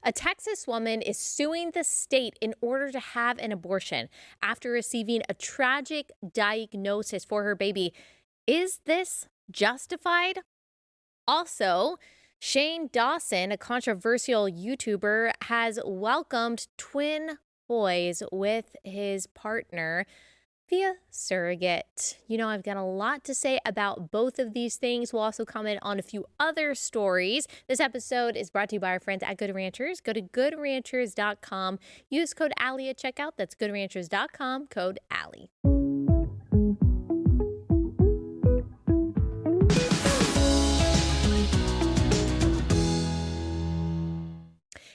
A Texas woman is suing the state in order to have an abortion after receiving a tragic diagnosis for her baby. Is this justified? Also, Shane Dawson, a controversial YouTuber, has welcomed twin boys with his partner via surrogate. I've got a lot to say about both of these things. We'll also comment on a few other stories. This episode is brought to you by our friends at Good Ranchers. Go to goodranchers.com. Use code Allie at checkout. That's goodranchers.com, code Allie.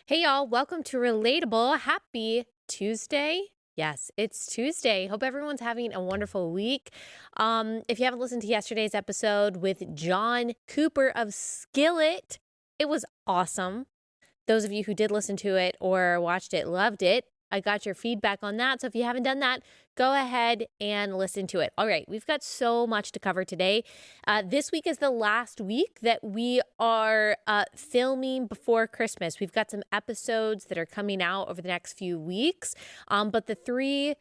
Hey y'all, welcome to Relatable. Happy Tuesday. Yes, it's Tuesday. Hope everyone's having a wonderful week. If you haven't listened to yesterday's episode with John Cooper of Skillet, it was awesome. Those of you who did listen to it or watched it loved it. I got your feedback on that. So if you haven't done that, go ahead and listen to it. All right, we've got so much to cover today. This week is the last week that we are filming before Christmas. We've got some episodes that are coming out over the next few weeks. But the 3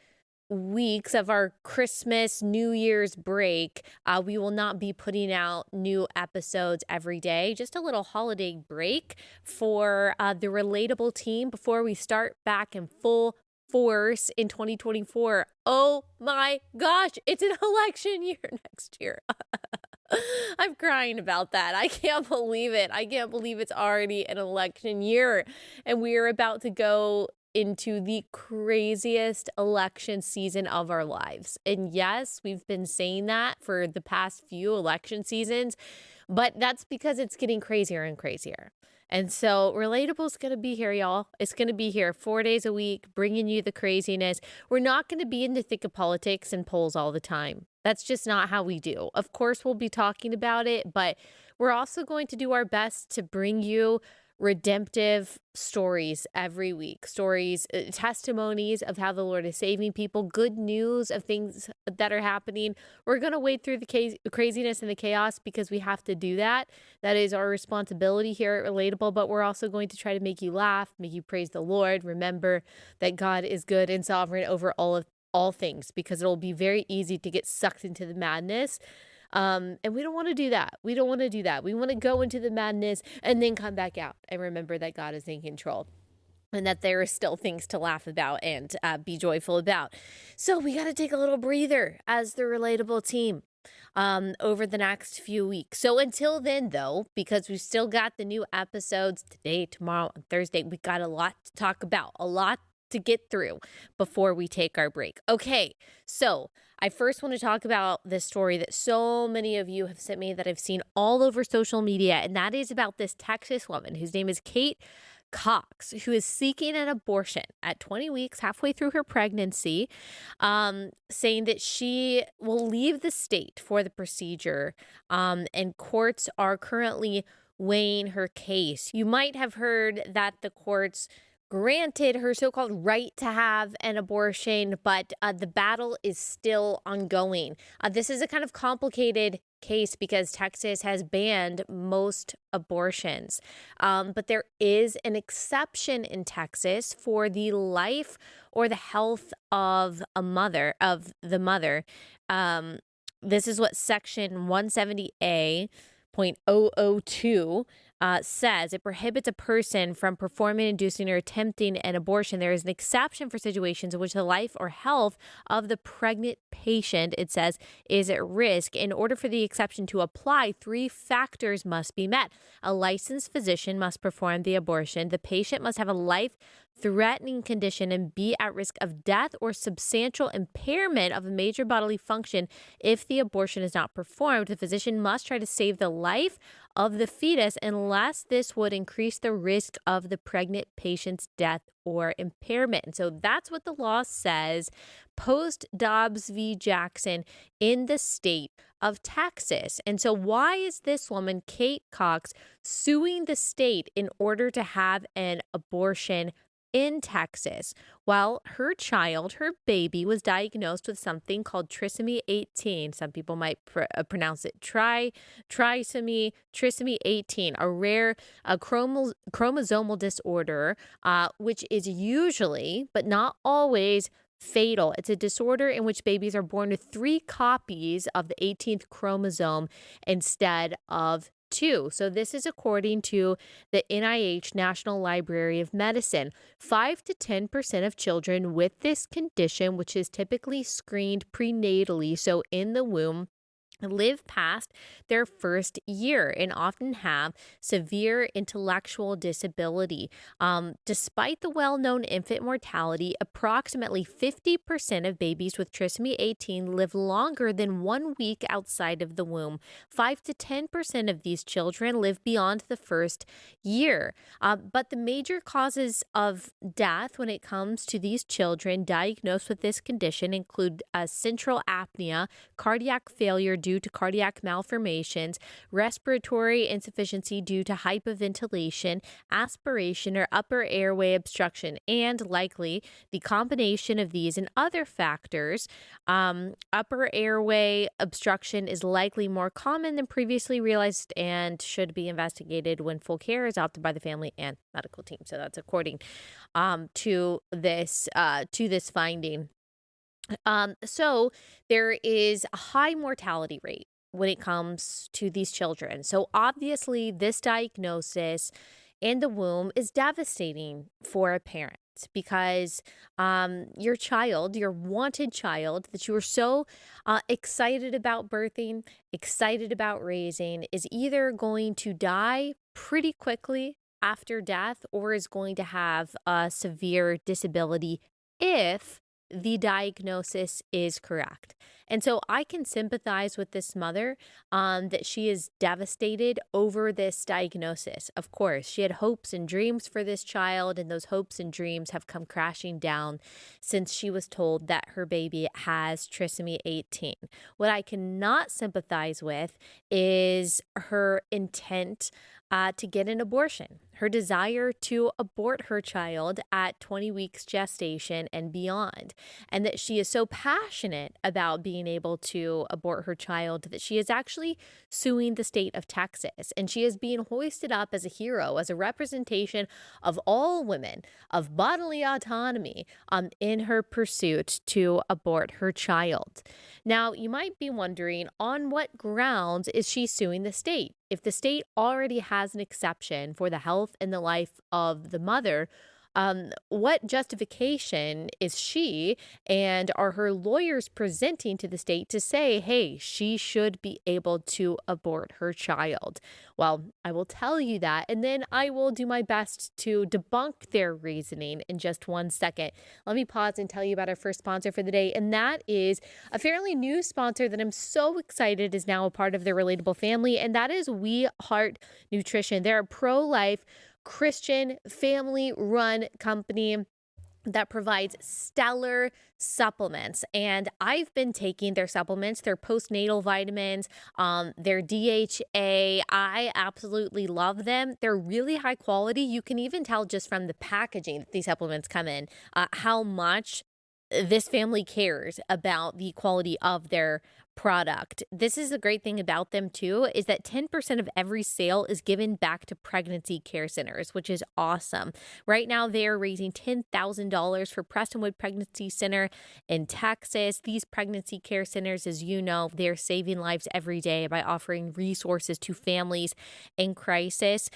weeks of our Christmas, New Year's break, we will not be putting out new episodes every day. Just a little holiday break for the Relatable team before we start back in full force in 2024. Oh my gosh, it's an election year next year. I'm crying about that. I can't believe it. I can't believe it's already an election year and we are about to go into the craziest election season of our lives. And yes, we've been saying that for the past few election seasons, but that's because it's getting crazier and crazier. And so Relatable is going to be here, y'all. It's going to be here 4 days a week, bringing you the craziness. We're not going to be in the thick of politics and polls all the time. That's just not how we do. Of course, we'll be talking about it, but we're also going to do our best to bring you redemptive stories every week, stories, testimonies of how the Lord is saving people, good news of things that are happening. We're going to wade through the craziness and the chaos because we have to do that. That is our responsibility here at Relatable, but we're also going to try to make you laugh, make you praise the Lord. Remember that God is good and sovereign over all things, because it'll be very easy to get sucked into the madness. And we don't want to do that. We don't want to do that. We want to go into the madness and then come back out and remember that God is in control and that there are still things to laugh about and be joyful about. So we got to take a little breather as the Relatable team over the next few weeks. So until then, though, because we've still got the new episodes today, tomorrow, and Thursday, we got a lot to talk about, a lot to get through before we take our break. Okay, so I first want to talk about this story that so many of you have sent me that I've seen all over social media, and that is about this Texas woman whose name is Kate Cox, who is seeking an abortion at 20 weeks, halfway through her pregnancy, saying that she will leave the state for the procedure, and courts are currently weighing her case. You might have heard that the courts granted her so-called right to have an abortion, but the battle is still ongoing. This is a kind of complicated case because Texas has banned most abortions. But there is an exception in Texas for the life or the health of the mother. This is what Section 170A.002 says. It prohibits a person from performing, inducing, or attempting an abortion. There is an exception for situations in which the life or health of the pregnant patient, it says, is at risk. In order for the exception to apply, 3 factors must be met. A licensed physician must perform the abortion. The patient must have a life-threatening condition and be at risk of death or substantial impairment of a major bodily function. If the abortion is not performed, the physician must try to save the life of the fetus unless this would increase the risk of the pregnant patient's death or impairment. And so that's what the law says post Dobbs v. Jackson in the state of Texas. And so why is this woman, Kate Cox, suing the state in order to have an abortion, in Texas. Well, her child, her baby, was diagnosed with something called trisomy 18. Some people might pronounce it trisomy 18, a rare chromosomal disorder, which is usually, but not always, fatal. It's a disorder in which babies are born with 3 copies of the 18th chromosome instead of 2. So this is according to the NIH National Library of Medicine. 5 to 10% of children with this condition, which is typically screened prenatally, so in the womb, live past their first year and often have severe intellectual disability. Despite the well-known infant mortality, approximately 50% of babies with trisomy 18 live longer than 1 week outside of the womb. 5 to 10% of these children live beyond the first year. But the major causes of death when it comes to these children diagnosed with this condition include central apnea, cardiac failure due to cardiac malformations, respiratory insufficiency due to hyperventilation, aspiration or upper airway obstruction, and likely the combination of these and other factors. Upper airway obstruction is likely more common than previously realized and should be investigated when full care is opted by the family and medical team. So that's according to this finding. So there is a high mortality rate when it comes to these children. So obviously this diagnosis in the womb is devastating for a parent because your child, your wanted child that you were so excited about birthing, excited about raising, is either going to die pretty quickly after death or is going to have a severe disability if the diagnosis is correct. And so I can sympathize with this mother that she is devastated over this diagnosis. Of course, she had hopes and dreams for this child, and those hopes and dreams have come crashing down since she was told that her baby has trisomy 18. What I cannot sympathize with is her intent to get an abortion, her desire to abort her child at 20 weeks gestation and beyond, and that she is so passionate about being able to abort her child that she is actually suing the state of Texas, and she is being hoisted up as a hero, as a representation of all women, of bodily autonomy, in her pursuit to abort her child. Now, you might be wondering, on what grounds is she suing the state? If the state already has an exception for the health and the life of the mother, what justification is she and are her lawyers presenting to the state to say, hey, she should be able to abort her child? Well, I will tell you that, and then I will do my best to debunk their reasoning in just 1 second. Let me pause and tell you about our first sponsor for the day, and that is a fairly new sponsor that I'm so excited is now a part of the Relatable family, and that is We Heart Nutrition. They're a pro-life Christian family-run company that provides stellar supplements. And I've been taking their supplements, their postnatal vitamins, their DHA. I absolutely love them. They're really high quality. You can even tell just from the packaging that these supplements come in, how much this family cares about the quality of their product. This is the great thing about them too, is that 10% of every sale is given back to pregnancy care centers, which is awesome. Right now, they are raising $10,000 for Prestonwood Pregnancy Center in Texas. These pregnancy care centers, as you know, they're saving lives every day by offering resources to families in crisis.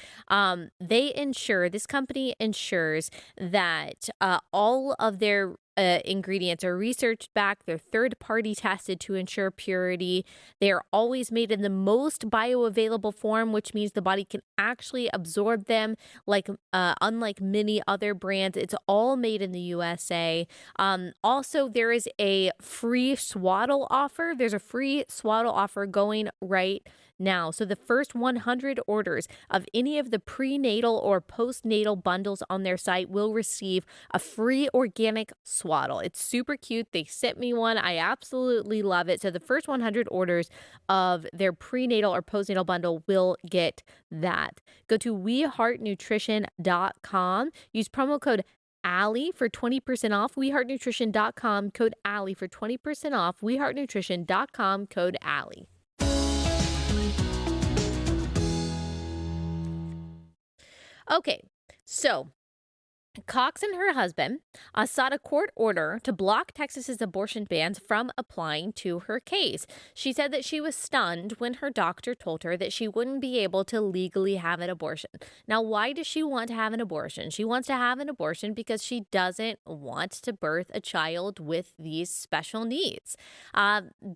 This company ensures that all of their ingredients are researched back. They're third-party tested to ensure purity. They are always made in the most bioavailable form, which means the body can actually absorb them. Unlike many other brands, it's all made in the USA. Also, there is a free swaddle offer. There's a free swaddle offer going right now. So the first 100 orders of any of the prenatal or postnatal bundles on their site will receive a free organic swaddle. It's super cute. They sent me one. I absolutely love it. So the first 100 orders of their prenatal or postnatal bundle will get that. Go to weheartnutrition.com. Use promo code Allie for 20% off. WeHeartNutrition.com, code Allie for 20% off. WeHeartNutrition.com, code Allie. Okay, so Cox and her husband sought a court order to block Texas's abortion bans from applying to her case. She said that she was stunned when her doctor told her that she wouldn't be able to legally have an abortion. Now, why does she want to have an abortion? She wants to have an abortion because she doesn't want to birth a child with these special needs.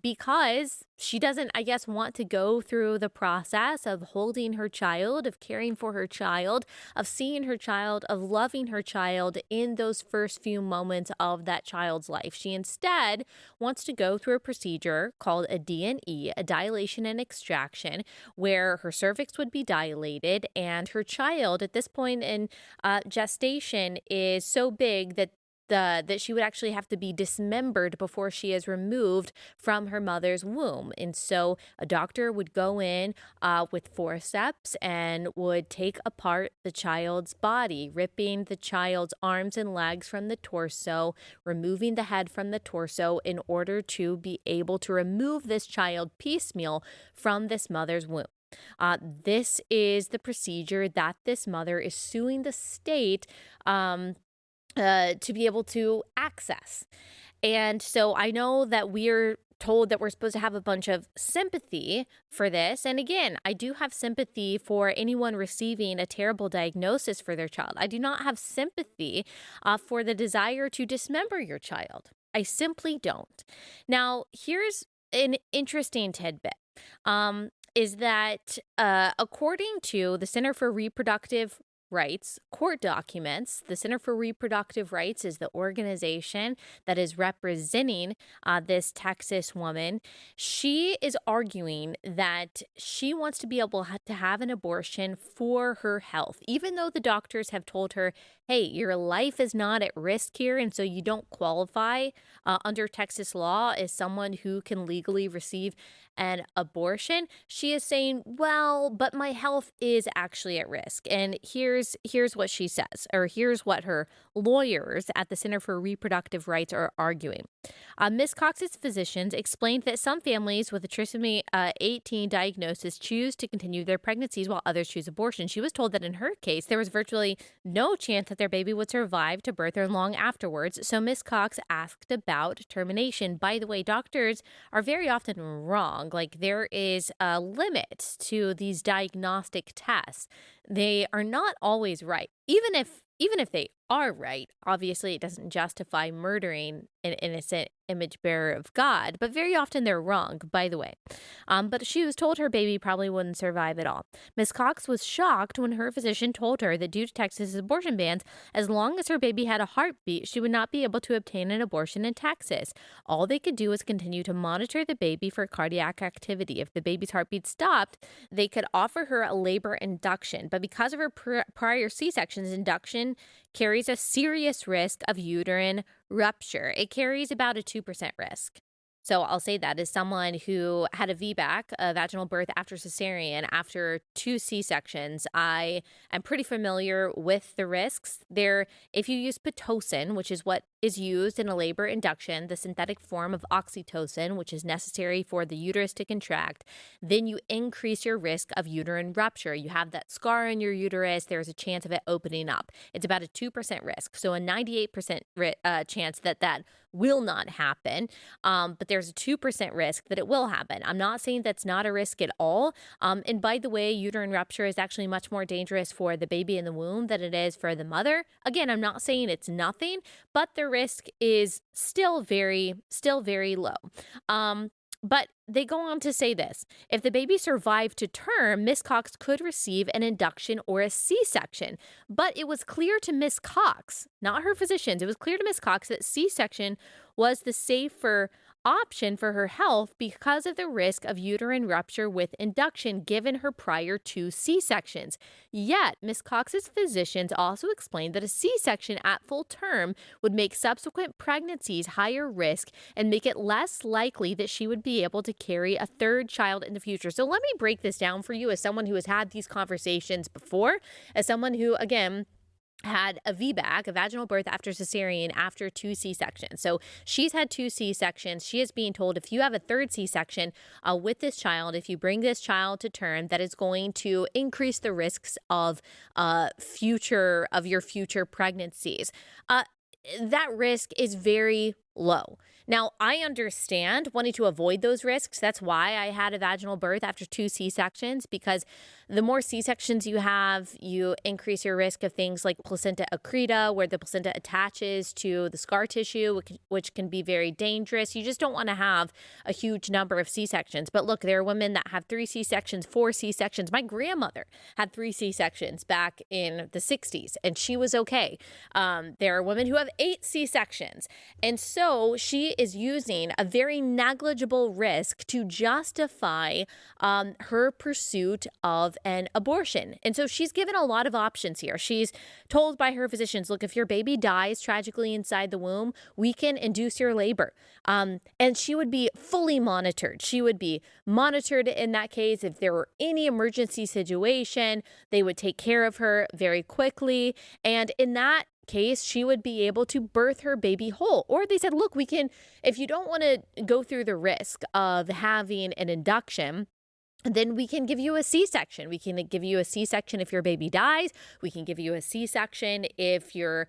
Because she doesn't, I guess, want to go through the process of holding her child, of caring for her child, of seeing her child, of loving her child in those first few moments of that child's life. She instead wants to go through a procedure called a D&E, a dilation and extraction, where her cervix would be dilated and her child at this point in gestation is so big that she would actually have to be dismembered before she is removed from her mother's womb. And so a doctor would go in with forceps and would take apart the child's body, ripping the child's arms and legs from the torso, removing the head from the torso in order to be able to remove this child piecemeal from this mother's womb. This is the procedure that this mother is suing the state to be able to access. And so I know that we're told that we're supposed to have a bunch of sympathy for this. And again, I do have sympathy for anyone receiving a terrible diagnosis for their child. I do not have sympathy for the desire to dismember your child. I simply don't. Now, here's an interesting tidbit. Is that according to the Center for Reproductive Rights court documents, the Center for Reproductive Rights is the organization that is representing this Texas woman. She is arguing that she wants to be able to have an abortion for her health, even though the doctors have told her, hey, your life is not at risk here, and so you don't qualify under Texas law as someone who can legally receive an abortion. She is saying, well, but my health is actually at risk. And here's what she says, or here's what her lawyers at the Center for Reproductive Rights are arguing. Ms. Cox's physicians explained that some families with a trisomy 18 diagnosis choose to continue their pregnancies while others choose abortion. She was told that in her case, there was virtually no chance that their baby would survive to birth or long afterwards. So Ms. Cox asked about termination. By the way, doctors are very often wrong. Like, there is a limit to these diagnostic tests. They are not always right. Even if they are right, obviously it doesn't justify murdering an innocent image bearer of God, but very often they're wrong, by the way. But she was told her baby probably wouldn't survive at all. Ms. Cox was shocked when her physician told her that due to Texas's abortion bans, as long as her baby had a heartbeat, she would not be able to obtain an abortion in Texas. All they could do was continue to monitor the baby for cardiac activity. If the baby's heartbeat stopped, they could offer her a labor induction. But because of her prior C-sections, induction carries a serious risk of uterine rupture. It carries about a 2% risk. So I'll say that as someone who had a VBAC, a vaginal birth after cesarean, after 2 C-sections, I am pretty familiar with the risks. If you use Pitocin, which is what is used in a labor induction, the synthetic form of oxytocin, which is necessary for the uterus to contract, then you increase your risk of uterine rupture. You have that scar in your uterus, there's a chance of it opening up. It's about a 2% risk. So a 98% chance that will not happen, but there's a 2% risk that it will happen. I'm not saying that's not a risk at all. And by the way, uterine rupture is actually much more dangerous for the baby in the womb than it is for the mother. Again, I'm not saying it's nothing, but the risk is still very low. But they go on to say this: if the baby survived to term, Miss Cox could receive an induction or a C-section. But it was clear to Miss Cox, not her physicians, it was clear to Miss Cox that C-section was the safer option for her health because of the risk of uterine rupture with induction given her prior 2 C-sections. Yet, Miss Cox's physicians also explained that a C-section at full term would make subsequent pregnancies higher risk and make it less likely that she would be able to carry a 3rd child in the future. So let me break this down for you as someone who has had these conversations before, as someone who, again, had a VBAC, a vaginal birth after cesarean, after 2 C-sections. So she's had 2 C-sections. She is being told if you have a 3rd C-section with this child, if you bring this child to term, that is going to increase the risks of your future pregnancies. That risk is very low. Now, I understand wanting to avoid those risks. That's why I had a vaginal birth after 2 C-sections, because the more C-sections you have, you increase your risk of things like placenta accreta, where the placenta attaches to the scar tissue, which can be very dangerous. You just don't want to have a huge number of C-sections. But look, there are women that have 3 C-sections, 4 C-sections. My grandmother had 3 C-sections back in the 60s, and she was okay. There are women who have 8 C-sections. And so she is using a very negligible risk to justify her pursuit of an abortion. And so she's given a lot of options here. She's told by her physicians, look, if your baby dies tragically inside the womb, we can induce your labor. And she would be fully monitored. She would be monitored in that case. If there were any emergency situation, they would take care of her very quickly. And in that case, she would be able to birth her baby whole. Or they said, look, we can, if you don't want to go through the risk of having an induction, then we can give you a C-section. We can give you a C-section if your baby dies. We can give you a C-section if your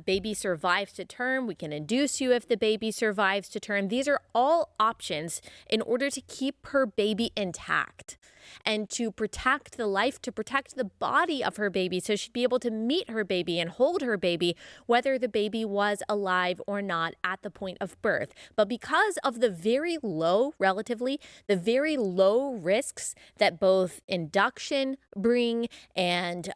baby survives to term. We can induce you if the baby survives to term. These are all options in order to keep her baby intact and to protect the life, to protect the body of her baby, so she'd be able to meet her baby and hold her baby, whether the baby was alive or not at the point of birth. But because of the very low, relatively, the very low risks that both induction bring and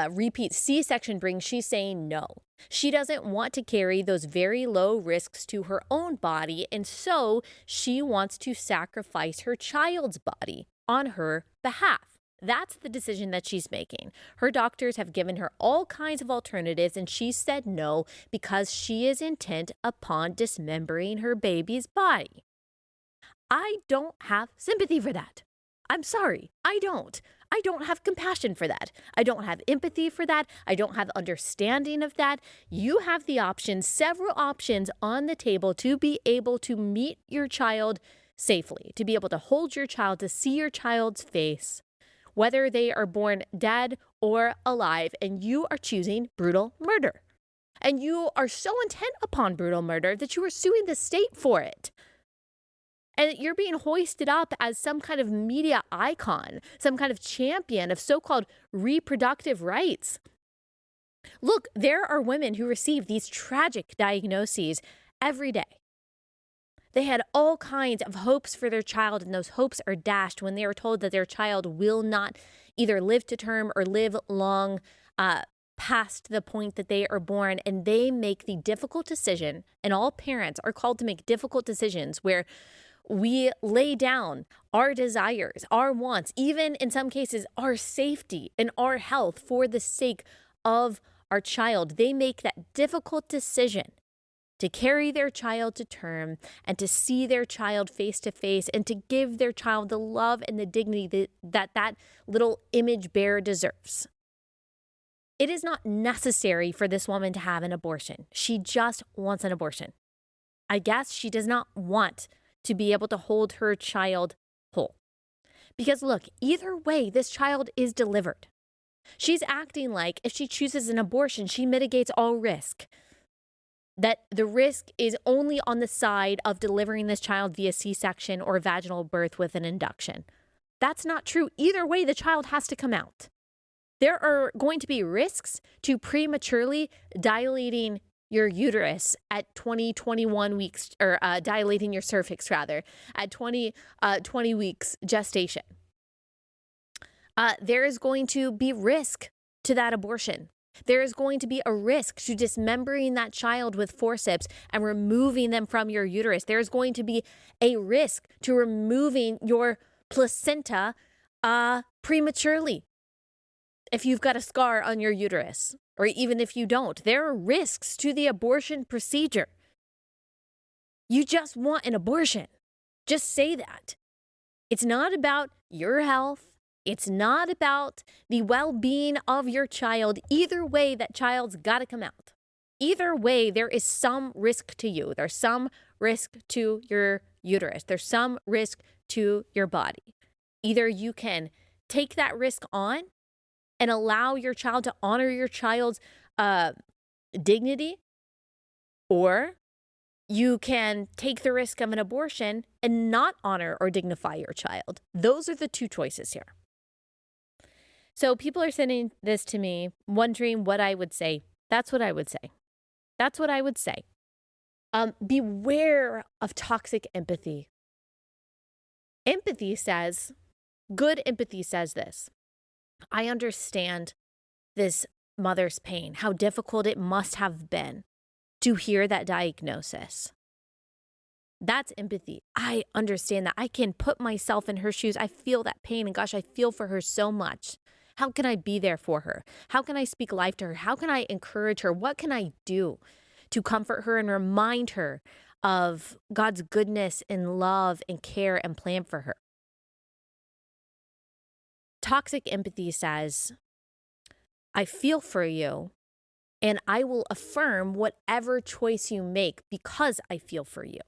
repeat C-section bring, she's saying no. She doesn't want to carry those very low risks to her own body, and so she wants to sacrifice her child's body on her behalf. That's the decision that she's making. Her doctors have given her all kinds of alternatives, and she said no because she is intent upon dismembering her baby's body. I don't have sympathy for that. I'm sorry, I don't. I don't have compassion for that. I don't have empathy for that. I don't have understanding of that. You have the options, several options on the table to be able to meet your child safely, to be able to hold your child, to see your child's face, whether they are born dead or alive, and you are choosing brutal murder. And you are so intent upon brutal murder that you are suing the state for it. And you're being hoisted up as some kind of media icon, some kind of champion of so-called reproductive rights. Look, there are women who receive these tragic diagnoses every day. They had all kinds of hopes for their child, and those hopes are dashed when they are told that their child will not either live to term or live long past the point that they are born. And they make the difficult decision, and all parents are called to make difficult decisions where we lay down our desires, our wants, even in some cases, our safety and our health for the sake of our child. They make that difficult decision to carry their child to term and to see their child face to face and to give their child the love and the dignity that little image bearer deserves. It is not necessary for this woman to have an abortion. She just wants an abortion. I guess she does not want to be able to hold her child whole. Because look, either way, this child is delivered. She's acting like if she chooses an abortion, she mitigates all risk. That the risk is only on the side of delivering this child via C-section or vaginal birth with an induction. That's not true. Either way, the child has to come out. There are going to be risks to prematurely dilating your uterus at 21 weeks, or dilating your cervix rather, at 20 weeks gestation. There is going to be risk to that abortion. There is going to be a risk to dismembering that child with forceps and removing them from your uterus. There is going to be a risk to removing your placenta prematurely if you've got a scar on your uterus. Or even if you don't, there are risks to the abortion procedure. You just want an abortion. Just say that. It's not about your health. It's not about the well-being of your child. Either way, that child's got to come out. Either way, there is some risk to you. There's some risk to your uterus. There's some risk to your body. Either you can take that risk on and allow your child to honor your child's dignity, or you can take the risk of an abortion and not honor or dignify your child. Those are the two choices here. So people are sending this to me, wondering what I would say. That's what I would say. That's what I would say. Beware of toxic empathy. Good empathy says this: I understand this mother's pain, how difficult it must have been to hear that diagnosis. That's empathy. I understand that. I can put myself in her shoes. I feel that pain, and gosh, I feel for her so much. How can I be there for her? How can I speak life to her? How can I encourage her? What can I do to comfort her and remind her of God's goodness and love and care and plan for her? Toxic empathy says, I feel for you, and I will affirm whatever choice you make because I feel for you.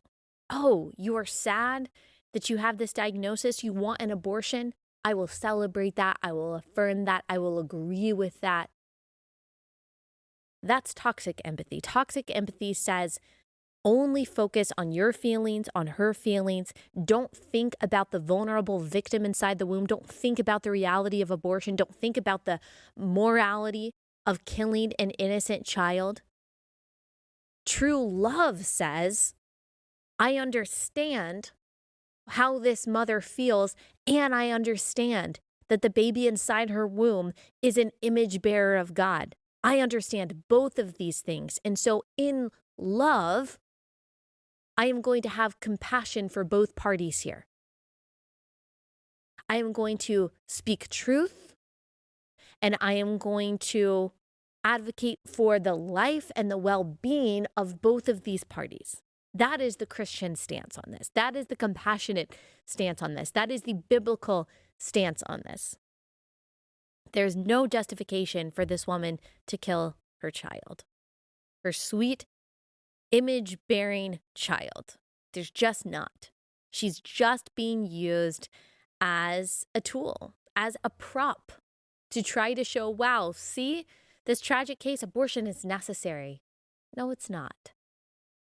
Oh, you are sad that you have this diagnosis. You want an abortion. I will celebrate that. I will affirm that. I will agree with that. That's toxic empathy. Toxic empathy says only focus on your feelings, on her feelings. Don't think about the vulnerable victim inside the womb. Don't think about the reality of abortion. Don't think about the morality of killing an innocent child. True love says, I understand how this mother feels, and I understand that the baby inside her womb is an image bearer of God. I understand both of these things. And so in love, I am going to have compassion for both parties here. I am going to speak truth, and I am going to advocate for the life and the well-being of both of these parties. That is the Christian stance on this. That is the compassionate stance on this. That is the biblical stance on this. There's no justification for this woman to kill her child, her sweet, image-bearing child. There's just not. She's just being used as a tool, as a prop to try to show, wow, see, this tragic case, abortion is necessary. No, it's not.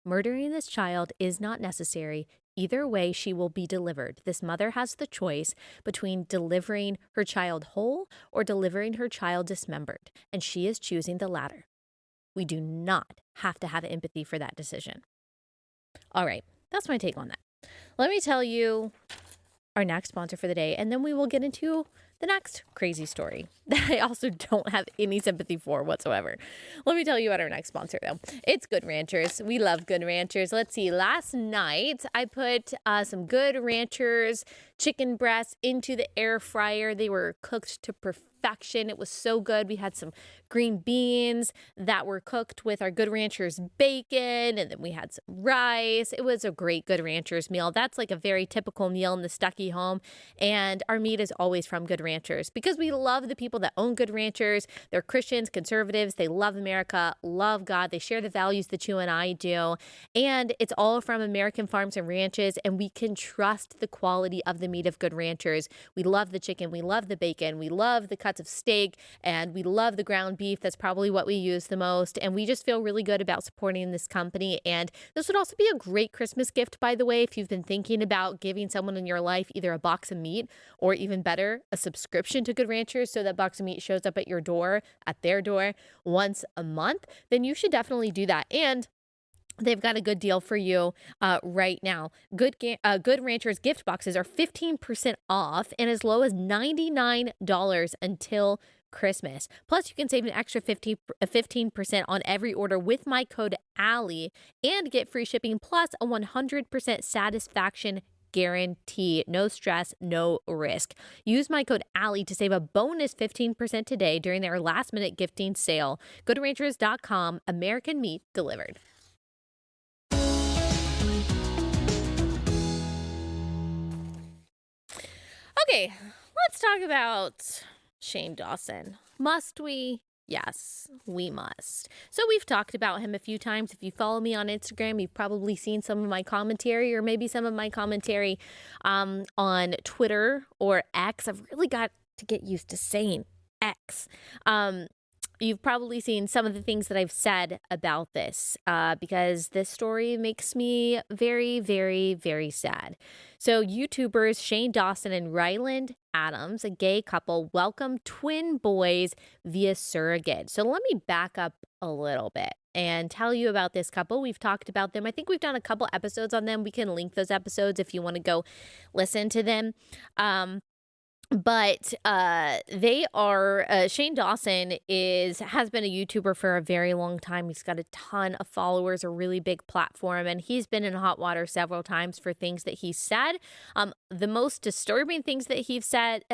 Murdering this child is not necessary. Either way, she will be delivered. This mother has the choice between delivering her child whole or delivering her child dismembered, and she is choosing the latter. We do not have to have empathy for that decision. All right, that's my take on that. Let me tell you our next sponsor for the day, and then we will get into the next crazy story that I also don't have any sympathy for whatsoever. Let me tell you about our next sponsor, though. It's Good Ranchers. We love Good Ranchers. Let's see. Last night, I put some Good Ranchers chicken breasts into the air fryer. They were cooked to perfection. It was so good. We had some green beans that were cooked with our Good Ranchers bacon, and then we had some rice. It was a great Good Ranchers meal. That's like a very typical meal in the Stuckey home, and our meat is always from Good Ranchers because we love the people that own Good Ranchers. They're Christians, conservatives. They love America, love God. They share the values that you and I do, and it's all from American farms and ranches, and we can trust the quality of the meat of Good Ranchers. We love the chicken. We love the bacon. We love the cuts of steak, and we love the ground beef. That's probably what we use the most, and we just feel really good about supporting this company. And this would also be a great Christmas gift, by the way, if you've been thinking about giving someone in your life either a box of meat or even better, a subscription to Good Ranchers so that box of meat shows up at your door, at their door once a month, then you should definitely do that. And they've got a good deal for you right now. Good Ranchers gift boxes are 15% off and as low as $99 until Christmas. Plus, you can save an extra 15% on every order with my code Allie and get free shipping plus a 100% satisfaction guarantee. No stress, no risk. Use my code Allie to save a bonus 15% today during their last minute gifting sale. GoodRanchers.com. American meat delivered. Okay, Let's talk about Shane Dawson. Must we? Yes, we must. So we've talked about him a few times. If you follow me on Instagram, you've probably seen some of my commentary or maybe some of my commentary on Twitter or X. I've really got to get used to saying X. You've probably seen some of the things that I've said about this because this story makes me very, very, very sad. So, YouTubers Shane Dawson and Ryland Adams, a gay couple, welcome twin boys via surrogate. So, let me back up a little bit and tell you about this couple. We've talked about them. I think we've done a couple episodes on them. We can link those episodes if you want to go listen to them. But they are Shane Dawson has been a YouTuber for a very long time. He's got a ton of followers, a really big platform, and he's been in hot water several times for things that he said. The most disturbing things that he said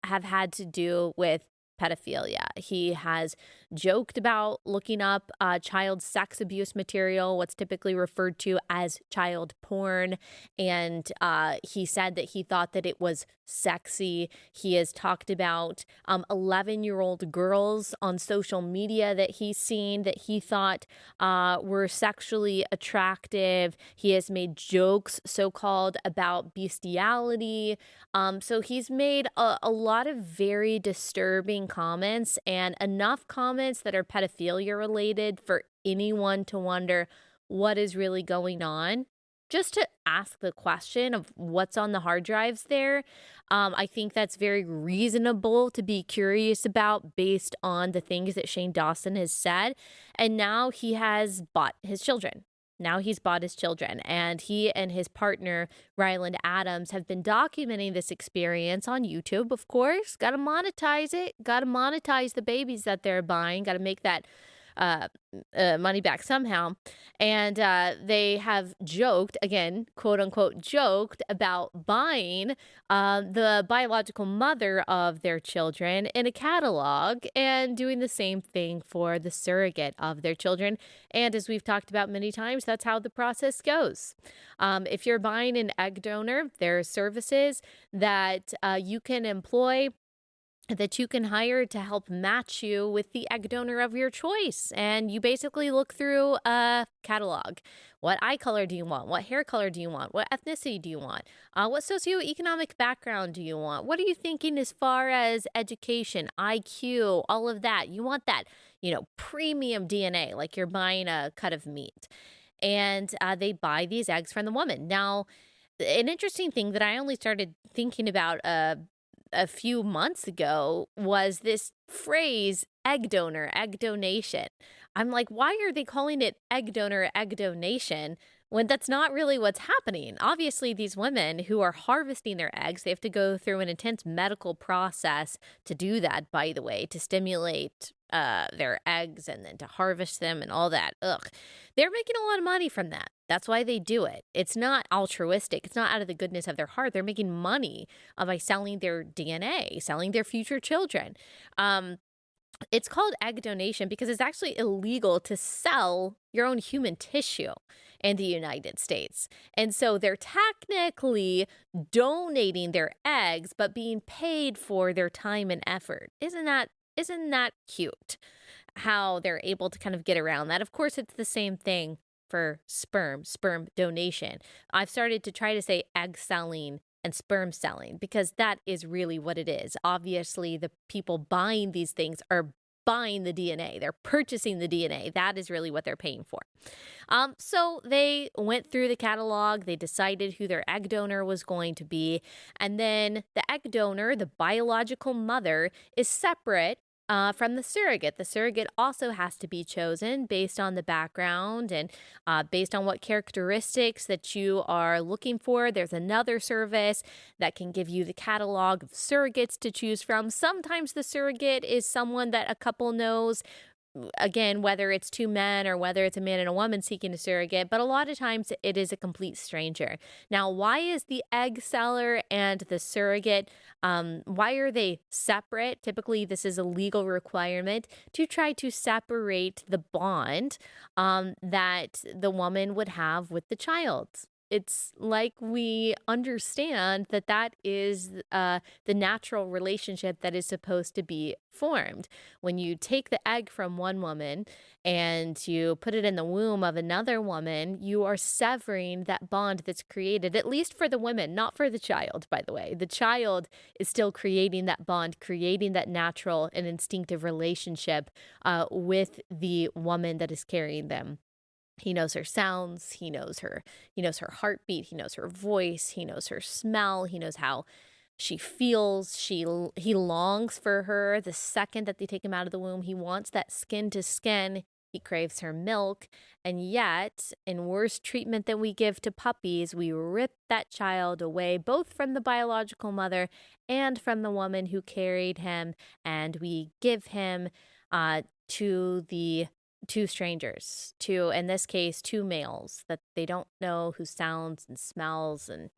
have had to do with pedophilia. He has joked about looking up child sex abuse material, what's typically referred to as child porn, and he said that he thought that it was sexy. He has talked about 11-year-old girls on social media that he's seen that he thought were sexually attractive. He has made jokes, so-called, about bestiality. So he's made a lot of very disturbing comments, and enough comments that are pedophilia related for anyone to wonder what is really going on. Just to ask the question of what's on the hard drives there. I think that's very reasonable to be curious about based on the things that Shane Dawson has said. And now he has bought his children. And he and his partner, Ryland Adams, have been documenting this experience on YouTube, of course. Got to monetize it. Got to monetize the babies that they're buying. Got to make that money back somehow. And they have joked, again, quote unquote, joked about buying the biological mother of their children in a catalog and doing the same thing for the surrogate of their children. And as we've talked about many times, that's how the process goes. If you're buying an egg donor, there are services that you can employ, that you can hire to help match you with the egg donor of your choice. And you basically look through a catalog. What eye color do you want? What hair color do you want? What ethnicity do you want? What socioeconomic background do you want? What are you thinking as far as education, IQ, all of that? You want that, premium DNA, like you're buying a cut of meat. And they buy these eggs from the woman. Now, an interesting thing that I only started thinking about a few months ago was this phrase, egg donor, egg donation. I'm like, why are they calling it egg donor, egg donation, when that's not really what's happening? Obviously, these women who are harvesting their eggs, they have to go through an intense medical process to do that, by the way, to stimulate their eggs and then to harvest them and all that. Ugh. They're making a lot of money from that. That's why they do it. It's not altruistic. It's not out of the goodness of their heart. They're making money by selling their DNA, selling their future children. It's called egg donation because it's actually illegal to sell your own human tissue in the United States. And so they're technically donating their eggs, but being paid for their time and effort. Isn't that cute? How they're able to kind of get around that. Of course, it's the same thing for sperm donation. I've started to try to say egg selling and sperm selling because that is really what it is. Obviously, the people buying these things are buying the DNA. They're purchasing the DNA. That is really what they're paying for. So they went through the catalog. They decided who their egg donor was going to be. And then the egg donor, the biological mother, is separate from the surrogate. The surrogate also has to be chosen based on the background and based on what characteristics that you are looking for. There's another service that can give you the catalog of surrogates to choose from. Sometimes the surrogate is someone that a couple knows. Again, whether it's two men or whether it's a man and a woman seeking a surrogate, but a lot of times it is a complete stranger. Now, why is the egg seller and the surrogate, why are they separate? Typically, this is a legal requirement to try to separate the bond that the woman would have with the child. It's like we understand that that is the natural relationship that is supposed to be formed. When you take the egg from one woman and you put it in the womb of another woman, you are severing that bond that's created, at least for the women, not for the child, by the way. The child is still creating that bond, creating that natural and instinctive relationship with the woman that is carrying them. He knows her sounds, he knows her heartbeat, he knows her voice, he knows her smell, he knows how she feels. He longs for her the second that they take him out of the womb. He wants that skin to skin. He craves her milk. And yet, in worse treatment than we give to puppies, we rip that child away, both from the biological mother and from the woman who carried him, and we give him to the two strangers, to, in this case, two males that they don't know, whose sounds and smells and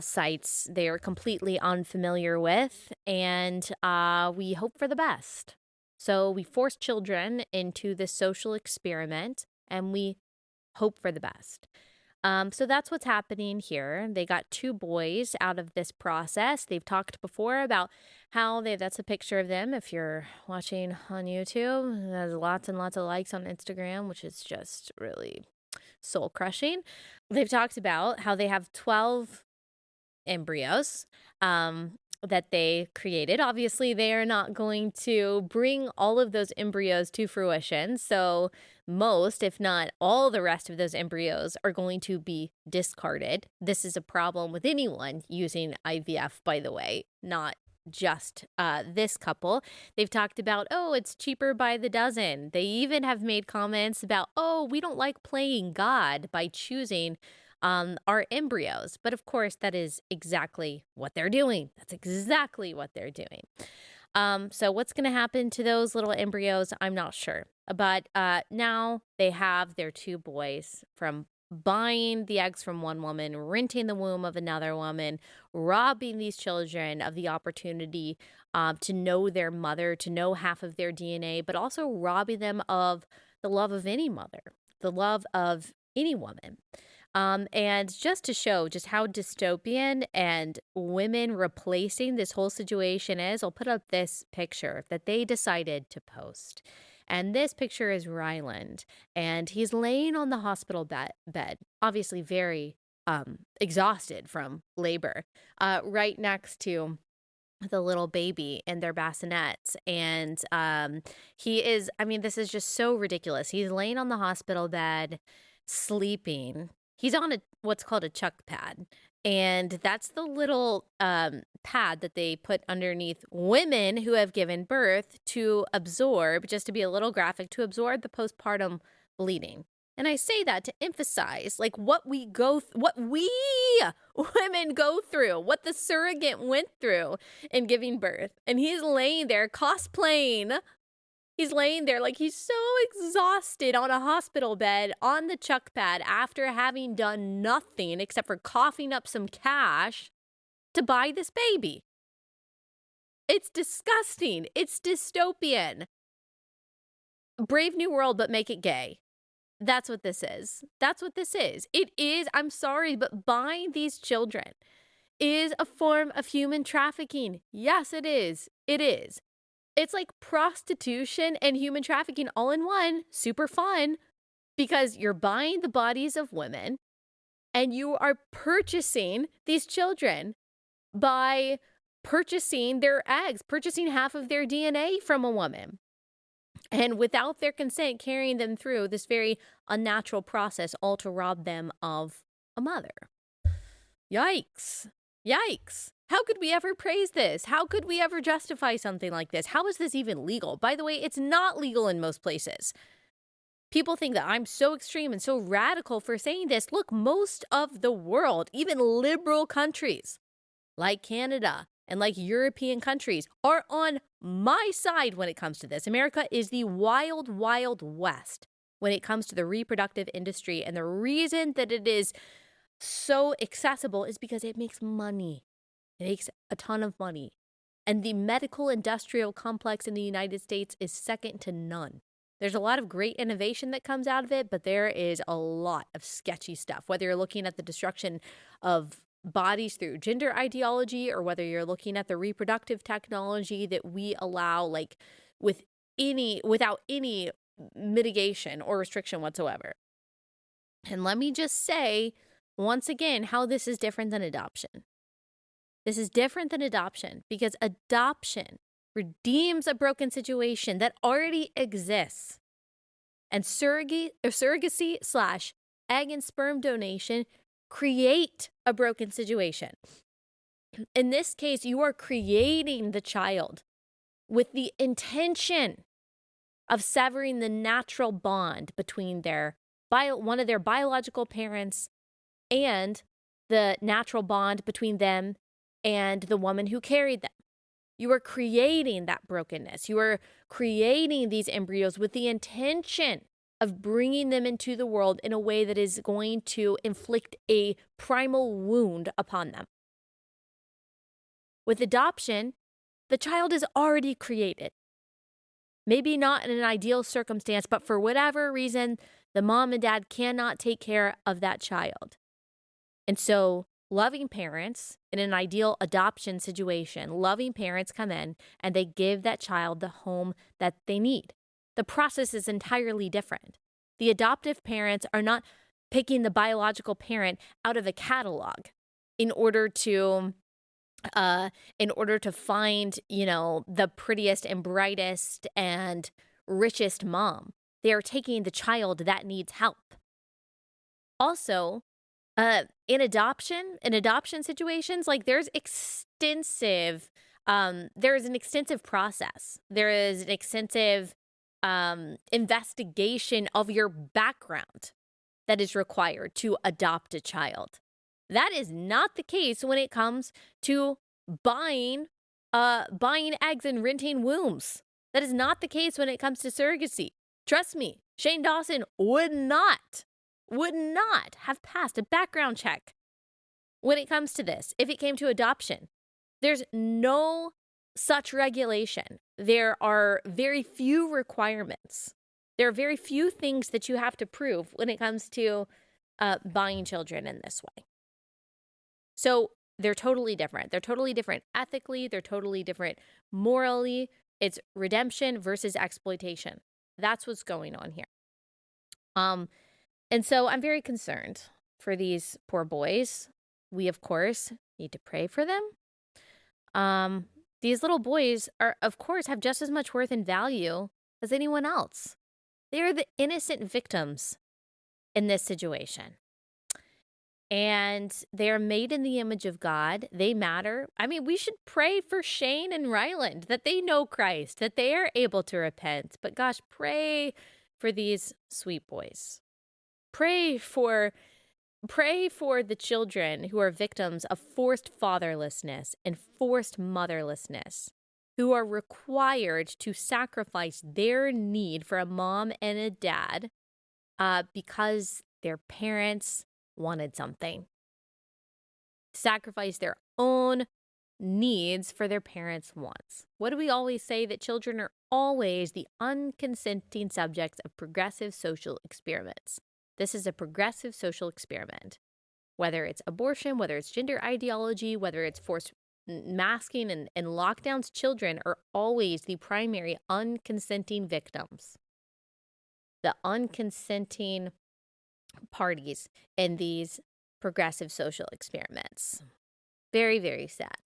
sites they are completely unfamiliar with, and we hope for the best. So we force children into this social experiment, and we hope for the best. So that's what's happening here. They got two boys out of this process. They've talked before about how that's a picture of them. If you're watching on YouTube, there's lots and lots of likes on Instagram, which is just really soul crushing. They've talked about how they have 12 embryos that they created. Obviously, they are not going to bring all of those embryos to fruition. So most, if not all, the rest of those embryos are going to be discarded. This is a problem with anyone using IVF, by the way, not just this couple. They've talked about, oh, it's cheaper by the dozen. They even have made comments about, oh, we don't like playing God by choosing our embryos. But of course, that is exactly what they're doing. That's exactly what they're doing. So what's going to happen to those little embryos? I'm not sure. But now they have their two boys from buying the eggs from one woman, renting the womb of another woman, robbing these children of the opportunity to know their mother, to know half of their DNA, but also robbing them of the love of any mother, the love of any woman. And just to show just how dystopian and women replacing this whole situation is, I'll put up this picture that they decided to post. And this picture is Ryland, and he's laying on the hospital bed, obviously very exhausted from labor, right next to the little baby in their bassinets. And he is, I mean, this is just so ridiculous. He's laying on the hospital bed, sleeping. He's on what's called a chuck pad. And that's the little pad that they put underneath women who have given birth to absorb, just to be a little graphic, to absorb the postpartum bleeding. And I say that to emphasize like what we women go through, what the surrogate went through in giving birth. And he's laying there cosplaying. He's laying there like he's so exhausted on a hospital bed on the chuck pad after having done nothing except for coughing up some cash to buy this baby. It's disgusting. It's dystopian. Brave New World, but make it gay. That's what this is. That's what this is. It is, I'm sorry, but buying these children is a form of human trafficking. Yes, it is. It is. It's like prostitution and human trafficking all in one. Super fun because you're buying the bodies of women and you are purchasing these children by purchasing their eggs, purchasing half of their DNA from a woman. And without their consent, carrying them through this very unnatural process, all to rob them of a mother. Yikes. Yikes. How could we ever praise this? How could we ever justify something like this? How is this even legal? By the way, it's not legal in most places. People think that I'm so extreme and so radical for saying this. Look, most of the world, even liberal countries like Canada and like European countries, are on my side when it comes to this. America is the wild, wild west when it comes to the reproductive industry. And the reason that it is so accessible is because it makes money. It makes a ton of money. And the medical industrial complex in the United States is second to none. There's a lot of great innovation that comes out of it, but there is a lot of sketchy stuff, whether you're looking at the destruction of bodies through gender ideology or whether you're looking at the reproductive technology that we allow, like without any mitigation or restriction whatsoever. And let me just say once again how this is different than adoption. This is different than adoption because adoption redeems a broken situation that already exists. And surrogacy / egg and sperm donation create a broken situation. In this case, you are creating the child with the intention of severing the natural bond between one of their biological parents and the natural bond between them and the woman who carried them. You are creating that brokenness. You are creating these embryos with the intention of bringing them into the world in a way that is going to inflict a primal wound upon them. With adoption, the child is already created. Maybe not in an ideal circumstance, but for whatever reason, the mom and dad cannot take care of that child. And so loving parents in an ideal adoption situation, loving parents come in and they give that child the home that they need. The process is entirely different. The adoptive parents are not picking the biological parent out of a catalog in order to find, the prettiest and brightest and richest mom. They are taking the child that needs help. Also, in adoption situations, like there's an extensive process. There is an extensive investigation of your background that is required to adopt a child. That is not the case when it comes to buying eggs and renting wombs. That is not the case when it comes to surrogacy. Trust me, Shane Dawson would not have passed a background check when it comes to this if it came to adoption. There's no such regulation. There are very few requirements. There are very few things that you have to prove when it comes to buying children in this way. So they're totally different. They're totally different ethically. They're totally different morally. It's redemption versus exploitation. That's what's going on here. And so I'm very concerned for these poor boys. We, of course, need to pray for them. These little boys of course, have just as much worth and value as anyone else. They are the innocent victims in this situation. And they are made in the image of God. They matter. I mean, we should pray for Shane and Ryland that they know Christ, that they are able to repent. But gosh, pray for these sweet boys. Pray for the children who are victims of forced fatherlessness and forced motherlessness, who are required to sacrifice their need for a mom and a dad because their parents wanted something. Sacrifice their own needs for their parents' wants. What do we always say? That children are always the unconsenting subjects of progressive social experiments. This is a progressive social experiment. Whether it's abortion, whether it's gender ideology, whether it's forced masking and lockdowns, children are always the primary unconsenting victims. The unconsenting parties in these progressive social experiments. Very, very sad.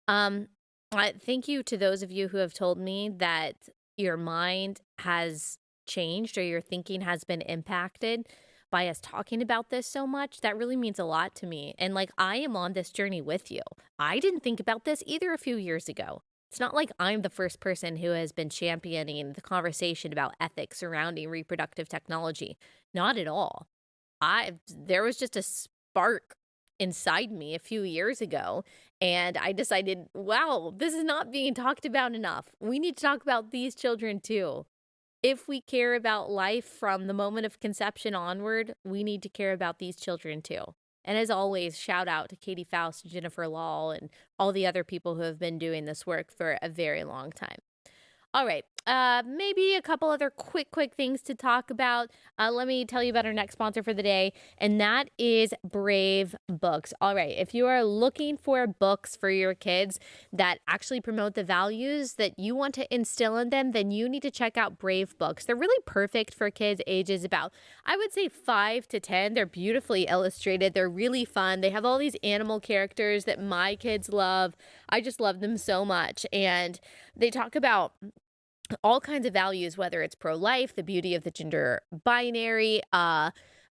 Thank you to those of you who have told me that your mind has changed or your thinking has been impacted by us talking about this so much. That really means a lot to me. And I am on this journey with you. I didn't think about this either a few years ago. It's not like I'm the first person who has been championing the conversation about ethics surrounding reproductive technology. Not at all. There was just a spark inside me a few years ago, and I decided, wow, this is not being talked about enough. We need to talk about these children too. If we care about life from the moment of conception onward, we need to care about these children too. And as always, shout out to Katie Faust, Jennifer Law, and all the other people who have been doing this work for a very long time. All right, maybe a couple other quick things to talk about. Let me tell you about our next sponsor for the day, and that is Brave Books. All right, if you are looking for books for your kids that actually promote the values that you want to instill in them, then you need to check out Brave Books. They're really perfect for kids ages about, I would say, 5 to 10. They're beautifully illustrated. They're really fun. They have all these animal characters that my kids love. I just love them so much. And they talk about all kinds of values, whether it's pro-life, the beauty of the gender binary,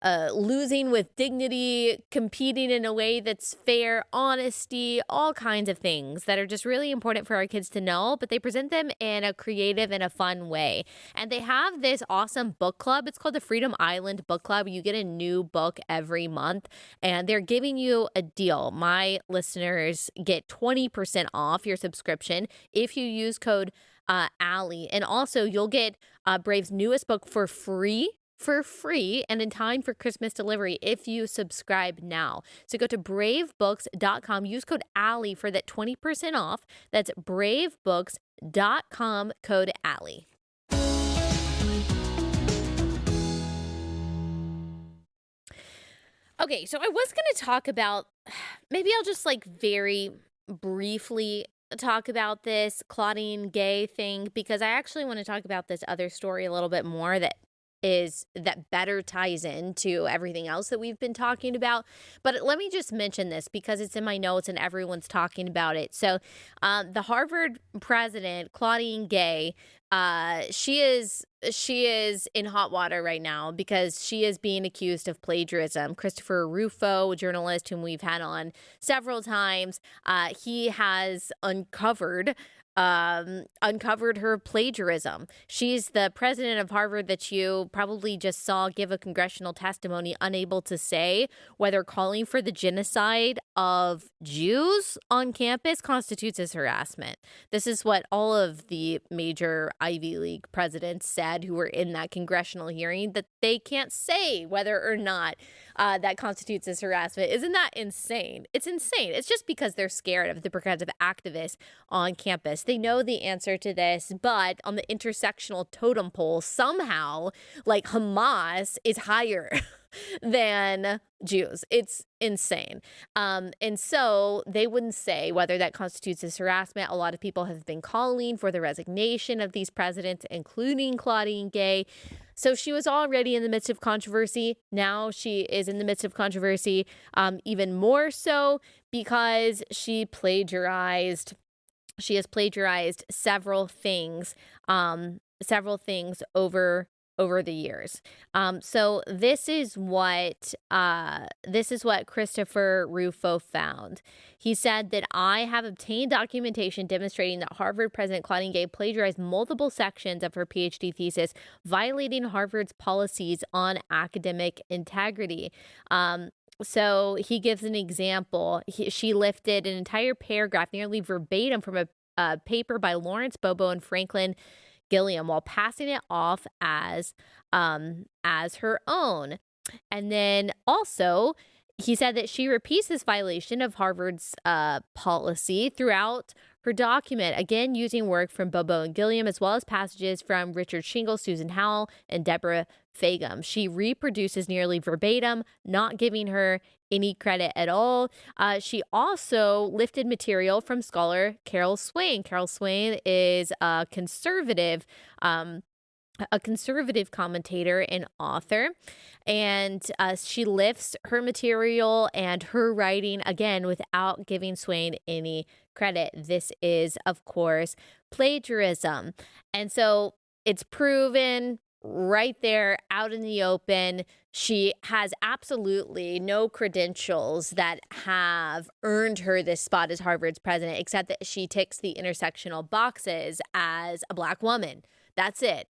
losing with dignity, competing in a way that's fair, honesty, all kinds of things that are just really important for our kids to know, but they present them in a creative and a fun way. And they have this awesome book club. It's called the Freedom Island Book Club. You get a new book every month, and they're giving you a deal. My listeners get 20% off your subscription if you use code Allie. And also, you'll get Brave's newest book for free and in time for Christmas delivery if you subscribe now. So go to bravebooks.com, use code Allie for that 20% off. That's bravebooks.com, code Allie. Okay, so I was going to talk about, maybe I'll just very briefly talk about this Claudine Gay thing, because I actually want to talk about this other story a little bit more that better ties into everything else that we've been talking about. But let me just mention this because it's in my notes and everyone's talking about it. So the Harvard president, Claudine Gay, she is in hot water right now because she is being accused of plagiarism. Christopher Rufo, a journalist whom we've had on several times, he has uncovered her plagiarism. She's the president of Harvard that you probably just saw give a congressional testimony unable to say whether calling for the genocide of Jews on campus constitutes as harassment. This is what all of the major Ivy League presidents said who were in that congressional hearing, that they can't say whether or not that constitutes as harassment. Isn't that insane? It's insane. It's just because they're scared of the progressive activists on campus. They know the answer to this, but on the intersectional totem pole, somehow, Hamas is higher than Jews. It's insane. And so they wouldn't say whether that constitutes as harassment. A lot of people have been calling for the resignation of these presidents, including Claudine Gay. So she was already in the midst of controversy. Now she is in the midst of controversy, even more so because she plagiarized. She has plagiarized several things over the years. So this is what Christopher Rufo found. He said that I have obtained documentation demonstrating that Harvard president Claudine Gay plagiarized multiple sections of her PhD thesis, violating Harvard's policies on academic integrity. So he gives an example. She lifted an entire paragraph, nearly verbatim, from a paper by Lawrence Bobo and Franklin Gilliam, while passing it off as her own. And then also, he said that she repeats this violation of Harvard's policy throughout her document, again using work from Bobo and Gilliam, as well as passages from Richard Shingle, Susan Howell, and Deborah Fagum. She reproduces nearly verbatim, not giving her any credit at all. She also lifted material from scholar Carol Swain. Carol Swain is a conservative commentator and author, and she lifts her material and her writing, again, without giving Swain any credit. This is, of course, plagiarism. And so it's proven right there out in the open. She has absolutely no credentials that have earned her this spot as Harvard's president, except that she ticks the intersectional boxes as a Black woman. That's it.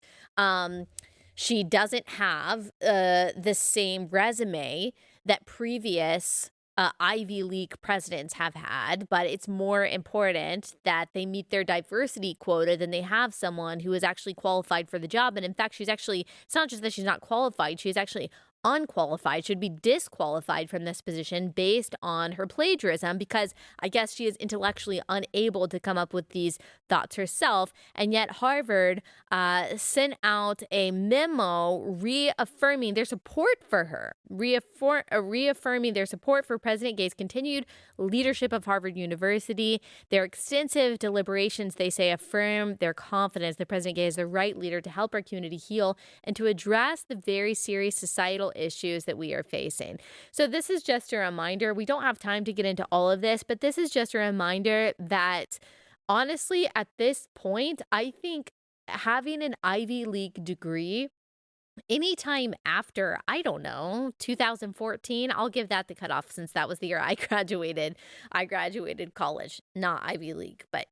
She doesn't have the same resume that previous Ivy League presidents have had, but it's more important that they meet their diversity quota than they have someone who is actually qualified for the job. And in fact, it's not just that she's not qualified, she's actually unqualified, should be disqualified from this position based on her plagiarism, because I guess she is intellectually unable to come up with these thoughts herself. And yet Harvard sent out a memo reaffirming their support for her, reaffirming their support for President Gay's continued leadership of Harvard University. Their extensive deliberations, they say, affirm their confidence that President Gay is the right leader to help our community heal and to address the very serious societal issues that we are facing. So this is just a reminder. We don't have time to get into all of this, but this is just a reminder that honestly, at this point, I think having an Ivy League degree anytime after, I don't know, 2014, I'll give that the cutoff since that was the year I graduated. I graduated college, not Ivy League, but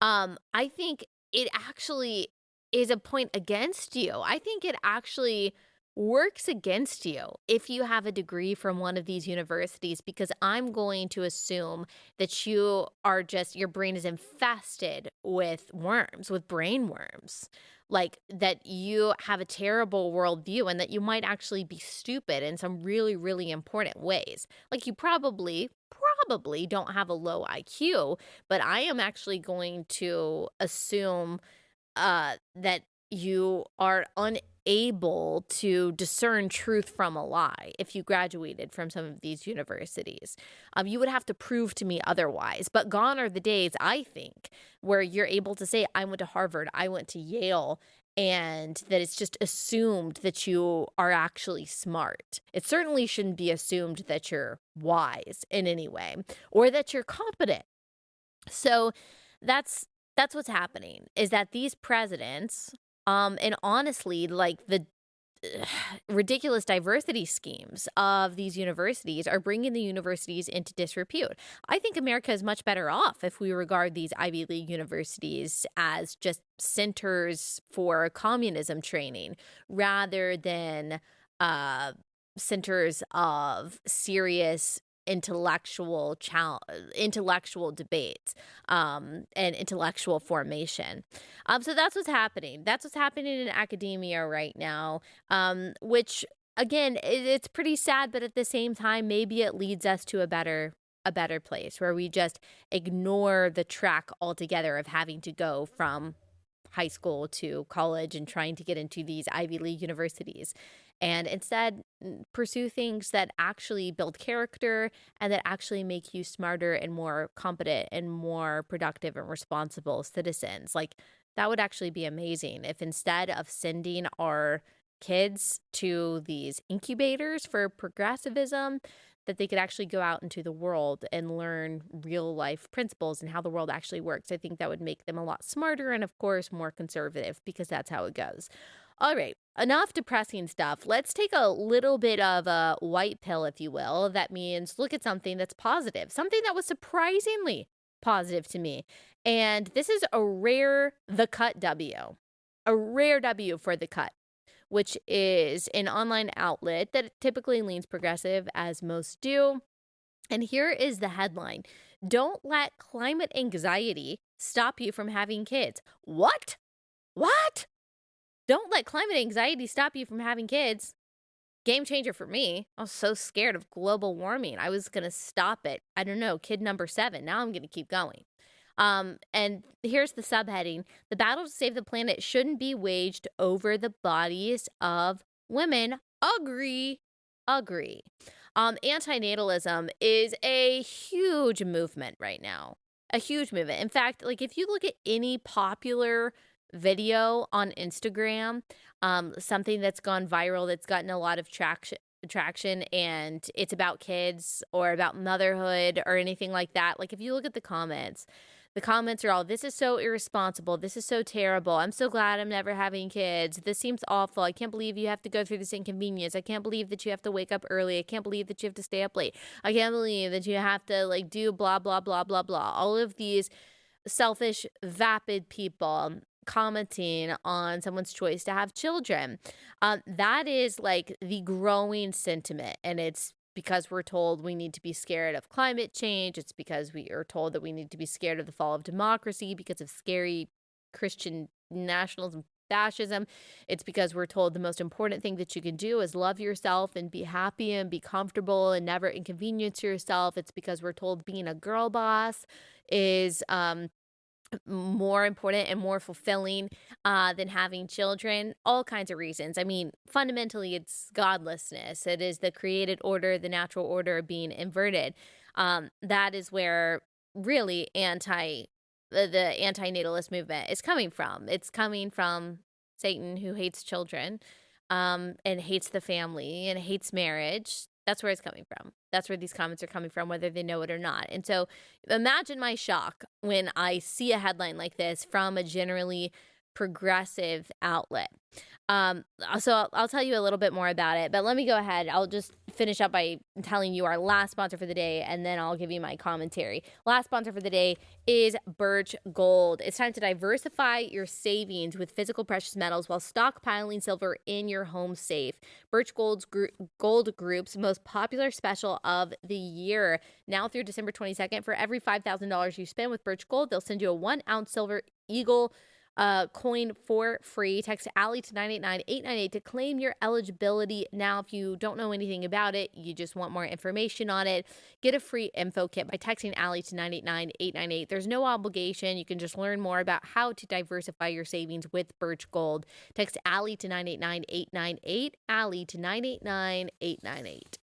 I think it actually is a point against you. I think it actually works against you if you have a degree from one of these universities, because I'm going to assume that you are just, your brain is infested with worms, with brain worms. Like that you have a terrible worldview and that you might actually be stupid in some really, really important ways. Like you probably don't have a low IQ, but I am actually going to assume that you are unable to discern truth from a lie if you graduated from some of these universities. You would have to prove to me otherwise. But gone are the days, I think, where you're able to say, I went to Harvard, I went to Yale, and that it's just assumed that you are actually smart. It certainly shouldn't be assumed that you're wise in any way or that you're competent. So that's what's happening, is that these presidents, and honestly, like the ridiculous diversity schemes of these universities are bringing the universities into disrepute. I think America is much better off if we regard these Ivy League universities as just centers for communism training rather than centers of serious intellectual debates and intellectual formation. So that's what's happening. That's what's happening in academia right now, which again, it's pretty sad, but at the same time, maybe it leads us to a better place where we just ignore the track altogether of having to go from high school to college and trying to get into these Ivy League universities, and instead pursue things that actually build character and that actually make you smarter and more competent and more productive and responsible citizens. Like that would actually be amazing if instead of sending our kids to these incubators for progressivism, that they could actually go out into the world and learn real life principles and how the world actually works. I think that would make them a lot smarter and, of course, more conservative, because that's how it goes. All right, enough depressing stuff. Let's take a little bit of a white pill, if you will. That means look at something that's positive, something that was surprisingly positive to me. And this is The Cut W, a rare W for The Cut, which is an online outlet that typically leans progressive, as most do. And here is the headline: "Don't let climate anxiety stop you from having kids." What? Don't let climate anxiety stop you from having kids. Game changer for me. I was so scared of global warming. I was going to stop it. I don't know, kid number 7. Now I'm going to keep going. And here's the subheading: "The battle to save the planet shouldn't be waged over the bodies of women." Agree. Antinatalism is a huge movement right now. A huge movement. In fact, like if you look at any popular video on Instagram, something that's gone viral, that's gotten a lot of traction, and it's about kids or about motherhood or anything like that. Like if you look at the comments are all, "This is so irresponsible. This is so terrible. I'm so glad I'm never having kids. This seems awful. I can't believe you have to go through this inconvenience. I can't believe that you have to wake up early. I can't believe that you have to stay up late. I can't believe that you have to like do blah, blah, blah, blah, blah." All of these selfish, vapid people commenting on someone's choice to have children. That is like the growing sentiment, and it's because we're told we need to be scared of climate change. It's because we are told that we need to be scared of the fall of democracy because of scary Christian nationalism fascism. It's because we're told the most important thing that you can do is love yourself and be happy and be comfortable and never inconvenience yourself. It's because we're told being a girl boss is more important and more fulfilling than having children. All kinds of reasons. I mean, fundamentally, it's godlessness. It is the created order, the natural order being inverted. That is where really the anti-natalist movement is coming from. It's coming from Satan, who hates children, and hates the family and hates marriage. That's where it's coming from. That's where these comments are coming from, whether they know it or not. And so imagine my shock when I see a headline like this from a generally progressive outlet. So I'll tell you a little bit more about it, but let me go ahead. I'll just finish up by telling you our last sponsor for the day, and then I'll give you my commentary. Last sponsor for the day is Birch Gold. It's time to diversify your savings with physical precious metals while stockpiling silver in your home safe. Birch Gold Group's most popular special of the year. Now through December 22nd, for every $5,000 you spend with Birch Gold, they'll send you a 1-ounce silver eagle coin for free. Text Allie to 989-898 to claim your eligibility. Now, if you don't know anything about it, you just want more information on it, get a free info kit by texting Allie to 989-898. There's no obligation. You can just learn more about how to diversify your savings with Birch Gold. Text Allie to 989-898, Allie to 989-898.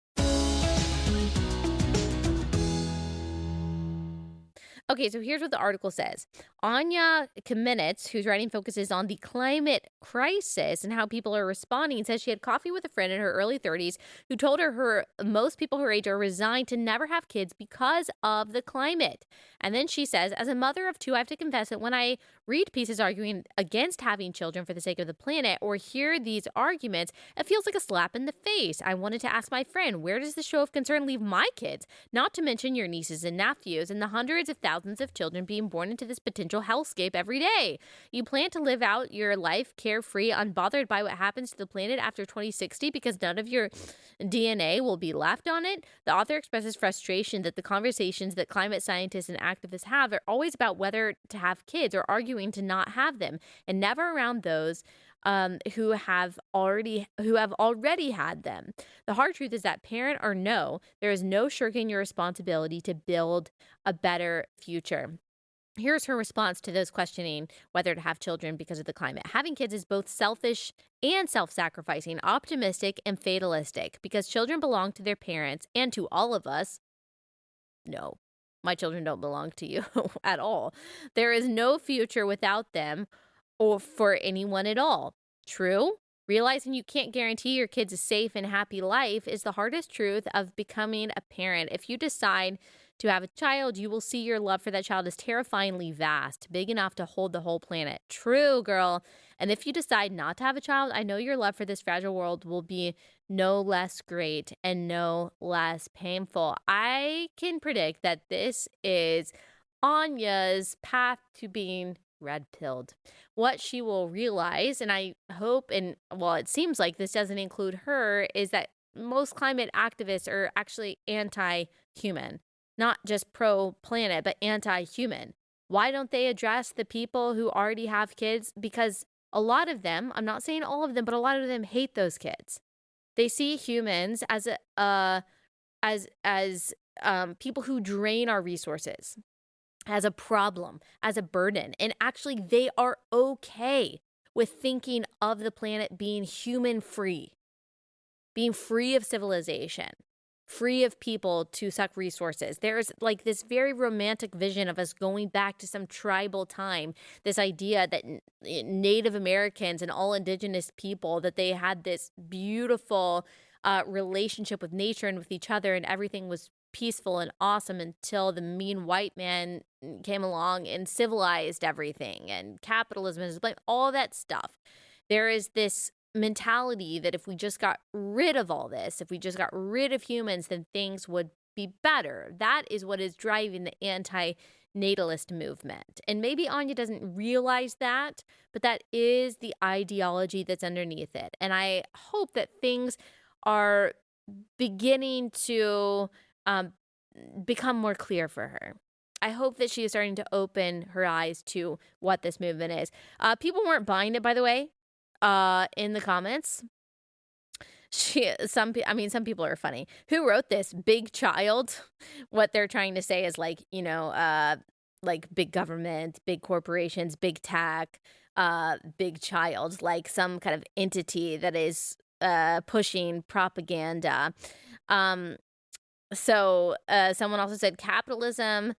Okay, so here's what the article says. Anya Kamenetz, whose writing focuses on the climate crisis and how people are responding, says she had coffee with a friend in her early 30s who told her most people her age are resigned to never have kids because of the climate. And then she says, as a mother of two, I have to confess that when I read pieces arguing against having children for the sake of the planet or hear these arguments, it feels like a slap in the face. I wanted to ask my friend, where does the show of concern leave my kids? Not to mention your nieces and nephews and the hundreds of thousands of children being born into this potential hellscape every day. You plan to live out your life carefree, unbothered by what happens to the planet after 2060 because none of your DNA will be left on it? The author expresses frustration that the conversations that climate scientists and activists have are always about whether to have kids or arguing to not have them, and never around those who have already had them. The hard truth is that, parent or no, there is no shirking your responsibility to build a better future. Here's her response to those questioning whether to have children because of the climate. Having kids is both selfish and self-sacrificing, optimistic and fatalistic, because children belong to their parents and to all of us. No, my children don't belong to you at all. There is no future without them or for anyone at all. True? Realizing you can't guarantee your kids a safe and happy life is the hardest truth of becoming a parent. If you decide to have a child, you will see your love for that child is terrifyingly vast, big enough to hold the whole planet. True, girl. And if you decide not to have a child, I know your love for this fragile world will be no less great and no less painful. I can predict that this is Anya's path to being red-pilled. What she will realize, and I hope, and well, it seems like this doesn't include her, is that most climate activists are actually anti-human. Not just pro-planet, but anti-human. Why don't they address the people who already have kids? Because a lot of them, I'm not saying all of them, but a lot of them hate those kids. They see humans as people who drain our resources, as a problem, as a burden. And actually, they are okay with thinking of the planet being human-free, being free of civilization, free of people to suck resources. There's like this very romantic vision of us going back to some tribal time, this idea that Native Americans and all indigenous people, that they had this beautiful relationship with nature and with each other, and everything was peaceful and awesome until the mean white man came along and civilized everything, and capitalism is blamed, all that stuff. There is this mentality that if we just got rid of all this, if we just got rid of humans, then things would be better. That is what is driving the anti-natalist movement. And maybe Anya doesn't realize that, but that is the ideology that's underneath it. And I hope that things are beginning to become more clear for her. I hope that she is starting to open her eyes to what this movement is. People weren't buying it, by the way, in the comments. Some people are funny. Who wrote this? Big child. What they're trying to say is like big government, big corporations, big tech, big child, like some kind of entity that is pushing propaganda. So someone also said capitalism,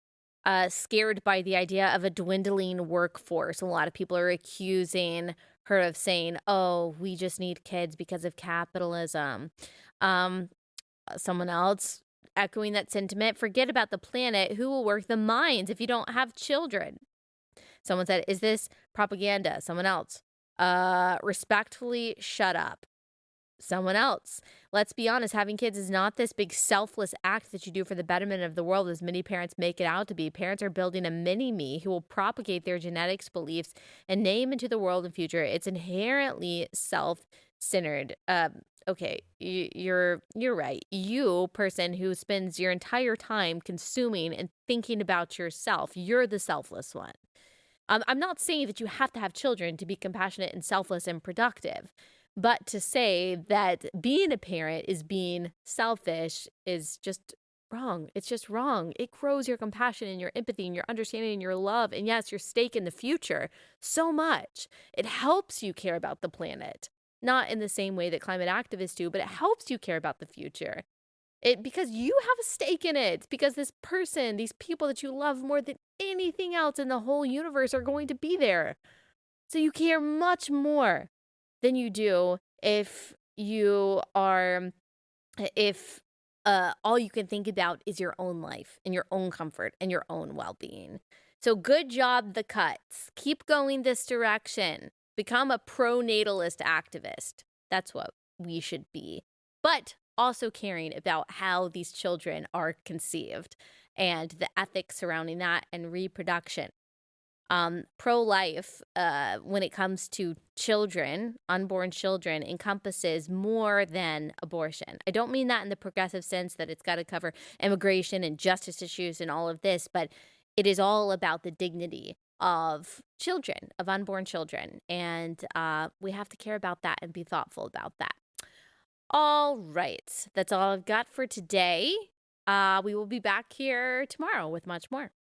scared by the idea of a dwindling workforce. A lot of people are accusing her of saying, oh, we just need kids because of capitalism. Someone else echoing that sentiment, forget about the planet. Who will work the mines if you don't have children? Someone said, is this propaganda? Someone else, respectfully shut up. Someone else, let's be honest, having kids is not this big selfless act that you do for the betterment of the world as many parents make it out to be. Parents are building a mini-me who will propagate their genetics, beliefs, and name into the world and future. It's inherently self-centered. Okay, you're right. You, person who spends your entire time consuming and thinking about yourself, you're the selfless one. I'm not saying that you have to have children to be compassionate and selfless and productive. But to say that being a parent is being selfish is just wrong. It's just wrong. It grows your compassion and your empathy and your understanding and your love. And yes, your stake in the future so much. It helps you care about the planet. Not in the same way that climate activists do, but it helps you care about the future. Because you have a stake in it. Because this person, these people that you love more than anything else in the whole universe are going to be there. So you care much more than you do if all you can think about is your own life and your own comfort and your own well-being. So good job, the cuts. Keep going this direction. Become a pro-natalist activist. That's what we should be. But also caring about how these children are conceived and the ethics surrounding that and reproduction. Pro-life, when it comes to children, unborn children, encompasses more than abortion. I don't mean that in the progressive sense that it's got to cover immigration and justice issues and all of this, but it is all about the dignity of children, of unborn children. And we have to care about that and be thoughtful about that. All right. That's all I've got for today. We will be back here tomorrow with much more.